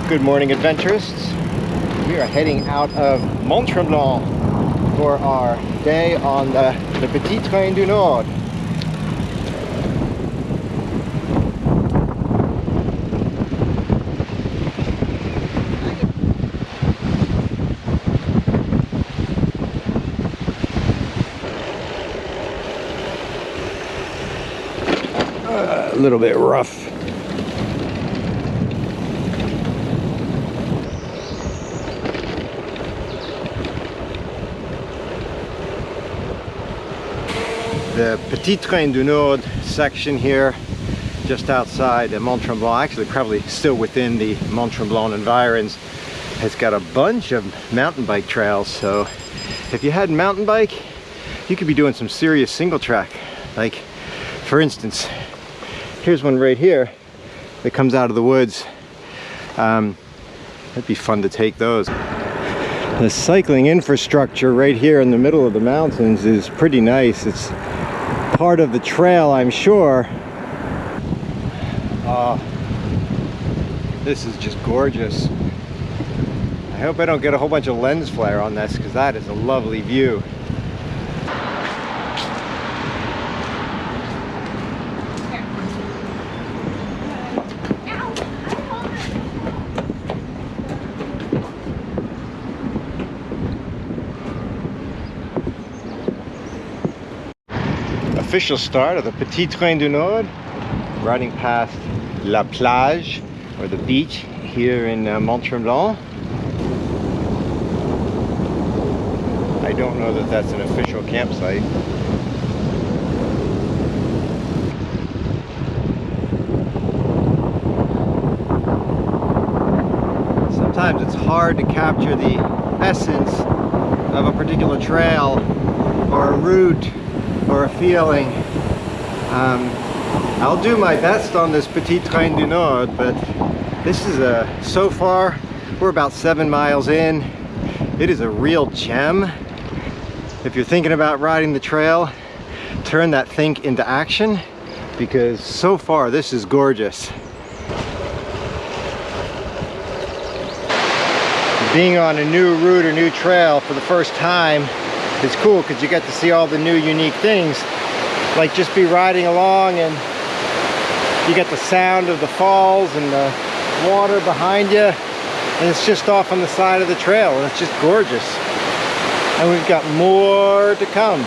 Good morning, adventurists. We are heading out of Mont Tremblant for our day on the P-Tit Train du Nord. A little bit rough. The P-Tit Train du Nord section here, just outside Mont Tremblant, actually probably still within the Mont Tremblant environs, has got a bunch of mountain bike trails. So if you had a mountain bike, you could be doing some serious single track. Like, for instance, here's one right here that comes out of the woods. It'd be fun to take those. The cycling infrastructure right here in the middle of the mountains is pretty nice. It's part of the trail, I'm sure. This is just gorgeous. I hope I don't get a whole bunch of lens flare on this, because that is a lovely view. Official start of the P-Tit Train du Nord, riding past La Plage, or the beach, here in Mont Tremblant. I don't know that that's an official campsite. Sometimes it's hard to capture the essence of a particular trail or a route or a feeling. I'll do my best on this P-Tit Train du Nord, but this is so far we're about 7 miles in. It is a real gem. If you're thinking about riding the trail, turn that think into action, because so far this is gorgeous. Being on a new route or new trail for the first time is cool, because you get to see all the new unique things. Like, just be riding along and you get the sound of the falls and the water behind you, and it's just off on the side of the trail, and it's just gorgeous. And we've got more to come.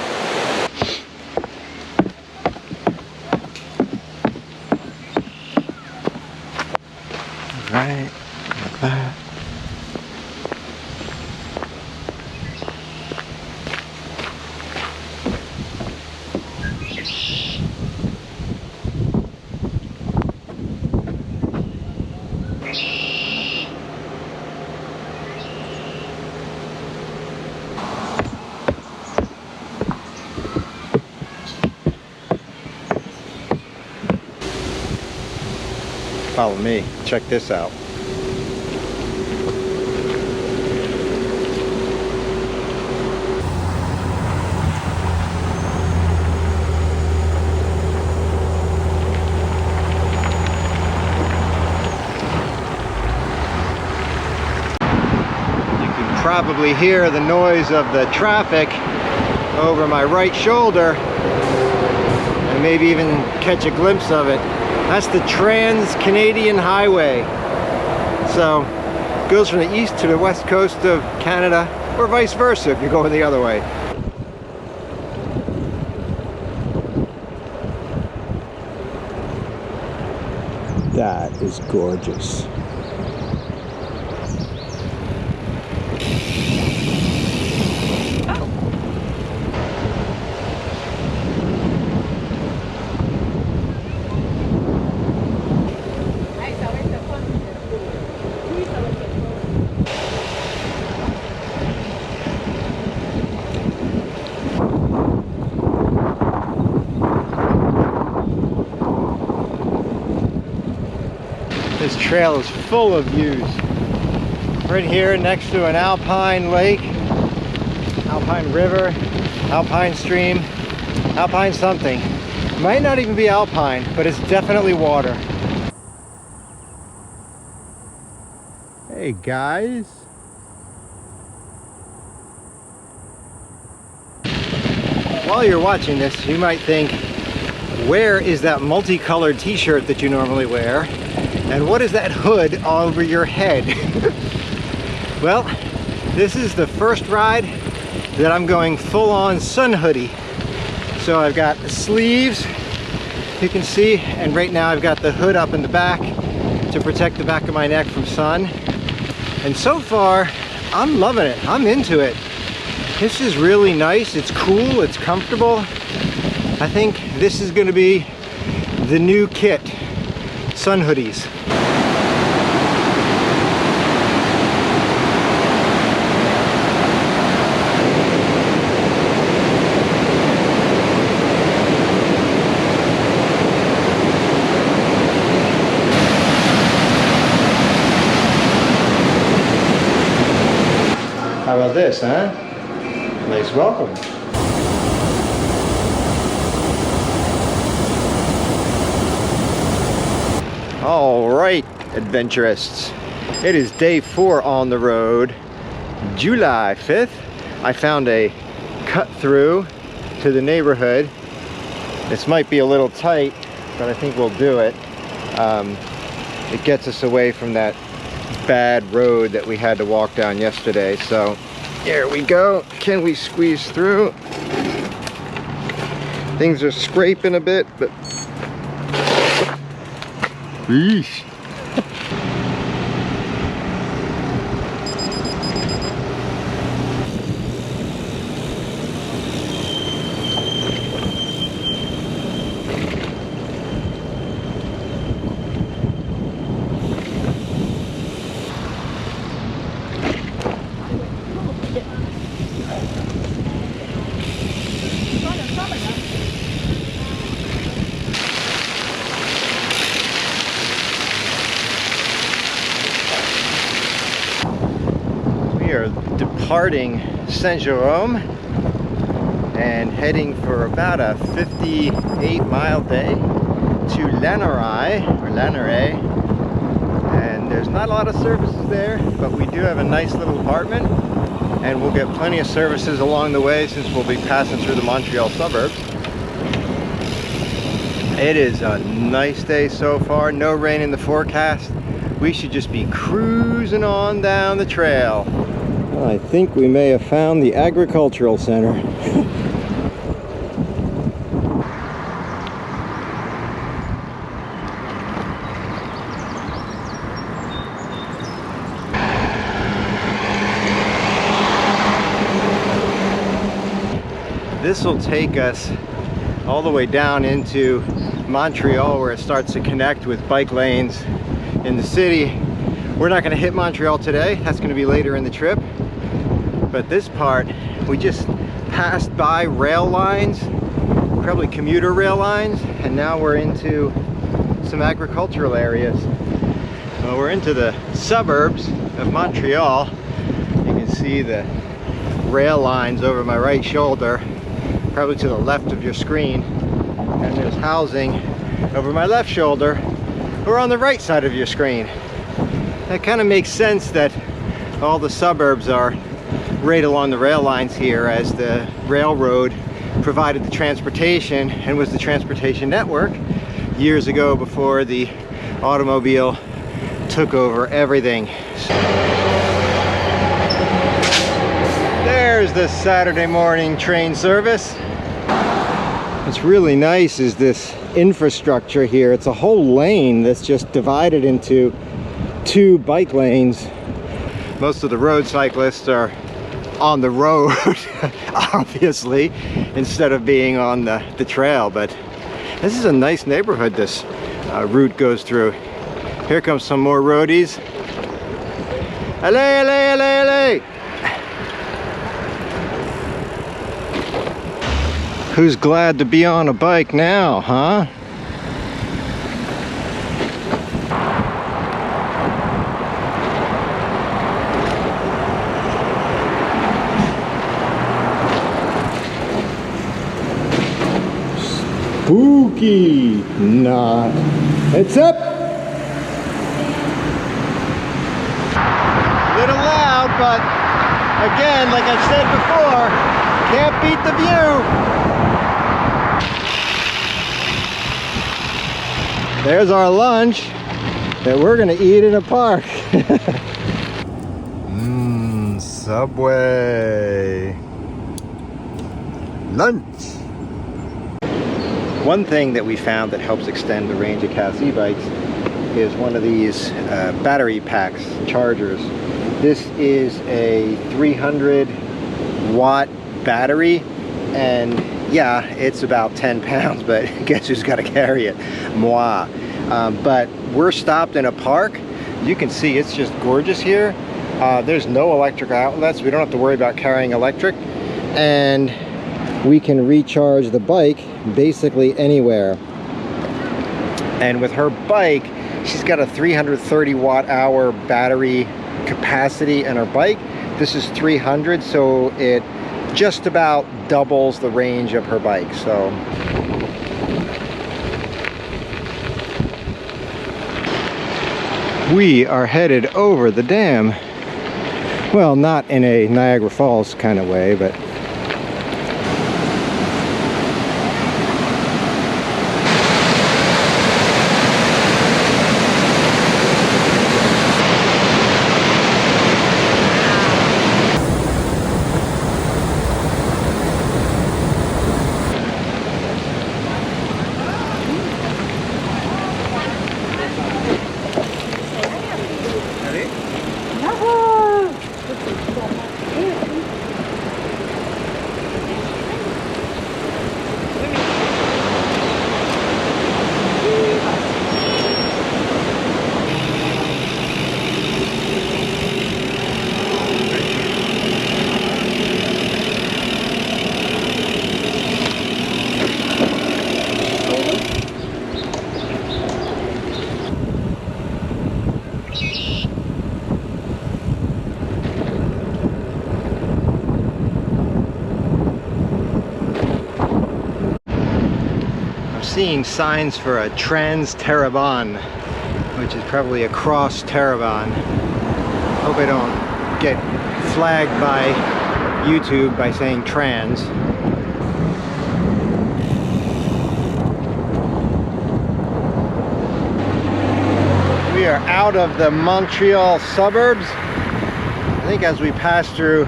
Right, like that. Follow me, check this out. You can probably hear the noise of the traffic over my right shoulder, and maybe even catch a glimpse of it. That's the Trans-Canadian Highway. So, it goes from the east to the west coast of Canada, or vice versa if you're going the other way. That is gorgeous. This trail is full of views. Right here next to an alpine lake, alpine river, alpine stream, alpine something. Might not even be alpine, but it's definitely water. Hey guys. While you're watching this, you might think, where is that multicolored t-shirt that you normally wear? And what is that hood all over your head? Well, this is the first ride that I'm going full-on sun hoodie. So I've got the sleeves, you can see, and right now I've got the hood up in the back to protect the back of my neck from sun. And so far, I'm loving it. I'm into it. This is really nice. It's cool. It's comfortable. I think this is going to be the new kit, sun hoodies. How about this, huh? Nice welcome. All right, adventurists. It is day 4 on the road, July 5th. I found a cut through to the neighborhood. This might be a little tight, but I think we'll do it. It gets us away from that bad road that we had to walk down yesterday. So here we go. Can we squeeze through? Things are scraping a bit, but yeesh. We are departing Saint-Jérôme and heading for about a 58-mile day to Lanoraie, and there's not a lot of services there, but we do have a nice little apartment, and we'll get plenty of services along the way since we'll be passing through the Montreal suburbs. It is a nice day so far, no rain in the forecast. We should just be cruising on down the trail. Well, I think we may have found the agricultural center. This will take us all the way down into Montreal, where it starts to connect with bike lanes in the city. We're not going to hit Montreal today. That's going to be later in the trip. But this part, we just passed by rail lines, probably commuter rail lines, and now we're into some agricultural areas. Well, we're into the suburbs of Montreal. You can see the rail lines over my right shoulder, probably to the left of your screen, and there's housing over my left shoulder or on the right side of your screen. That kind of makes sense that all the suburbs are right along the rail lines here, as the railroad provided the transportation and was the transportation network years ago before the automobile took over everything. There's the Saturday morning train service. What's really nice is this infrastructure here. It's a whole lane that's just divided into 2 bike lanes. Most of the road cyclists are on the road, obviously, instead of being on the trail. But this is a nice neighborhood this route goes through. Here comes some more roadies. Allez, allez, allez, allez! Who's glad to be on a bike now, huh? Spooky knot. It's up. but again, like I said before, can't beat the view. There's our lunch that we're gonna eat in a park. Subway lunch. One thing that we found that helps extend the range of Kath's e-bikes is one of these battery packs, chargers. This is a 300 watt battery, and yeah, it's about 10 pounds, but guess who's got to carry it? Moi. But we're stopped in a park. You can see it's just gorgeous here. There's no electric outlets. We don't have to worry about carrying electric, and we can recharge the bike basically anywhere. And with her bike, she's got a 330 watt hour battery capacity in her bike. This is 300, so it just about doubles the range of her bike. So we are headed over the dam. Well, not in a Niagara Falls kind of way, but seeing signs for a trans Terrebonne, which is probably a cross Terrebonne. Hope I don't get flagged by YouTube by saying trans. We are out of the Montreal suburbs. I think as we pass through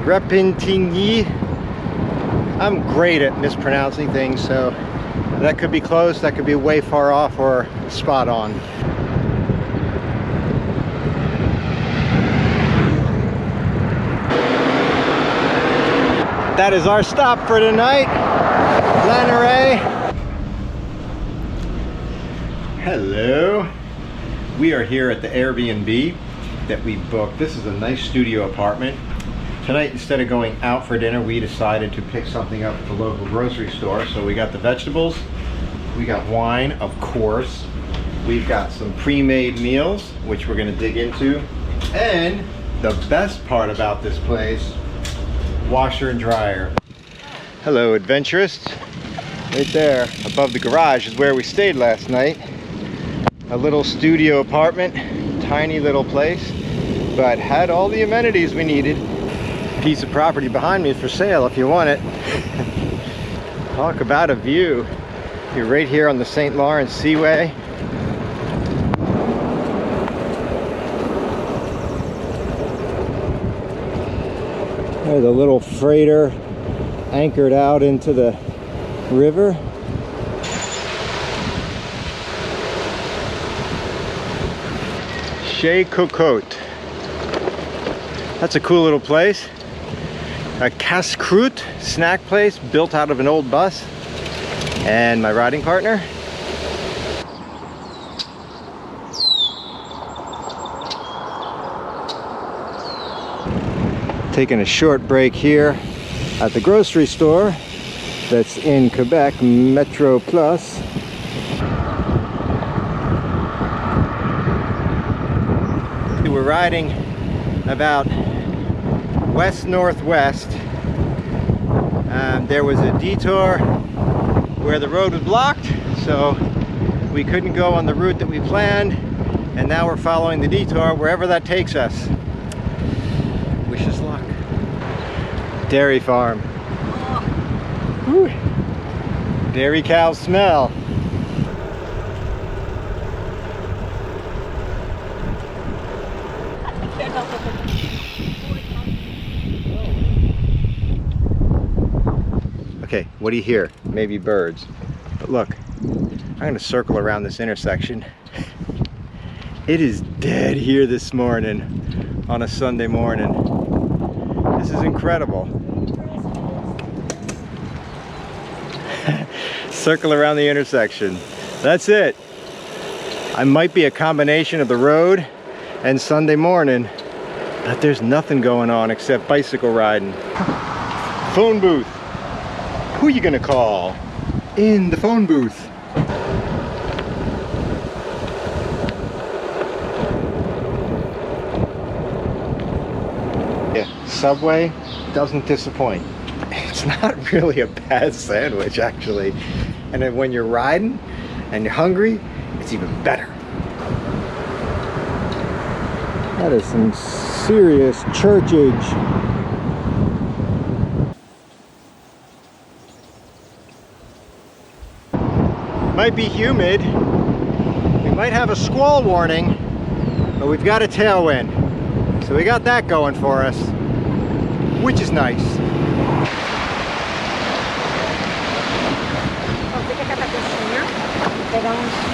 Repentigny. I'm great at mispronouncing things, so that could be close, that could be way far off, or spot on. That is our stop for tonight, Lanoraie. Hello. We are here at the Airbnb that we booked. This is a nice studio apartment. Tonight, instead of going out for dinner, we decided to pick something up at the local grocery store. So we got the vegetables, we got wine, of course. We've got some pre-made meals, which we're gonna dig into. And the best part about this place, washer and dryer. Hello, adventurists. Right there, above the garage is where we stayed last night. A little studio apartment, tiny little place, but had all the amenities we needed. Piece of property behind me is for sale if you want it. Talk about a view. You're right here on the Saint Lawrence Seaway. There's a little freighter anchored out into the river. Chez Cocotte. That's a cool little place. A casse-croûte snack place built out of an old bus. And my riding partner. Taking a short break here at the grocery store that's in Quebec, Metro Plus. We're riding about west-northwest. There was a detour where the road was blocked, so we couldn't go on the route that we planned, and now we're following the detour wherever that takes us. Dairy farm. Whew. Dairy cow smell. Okay, what do you hear? Maybe birds. But look, I'm gonna circle around this intersection. It is dead here this morning on a Sunday morning. This is incredible. Circle around the intersection. That's it. I might be a combination of the road and Sunday morning, but there's nothing going on except bicycle riding. Phone booth. Who are you gonna call? In the phone booth. Yeah, Subway doesn't disappoint. It's not really a bad sandwich, actually. And then when you're riding and you're hungry, it's even better. That is some serious churchage. Might be humid. We might have a squall warning, but we've got a tailwind. So we got that going for us, which is nice. Pegamos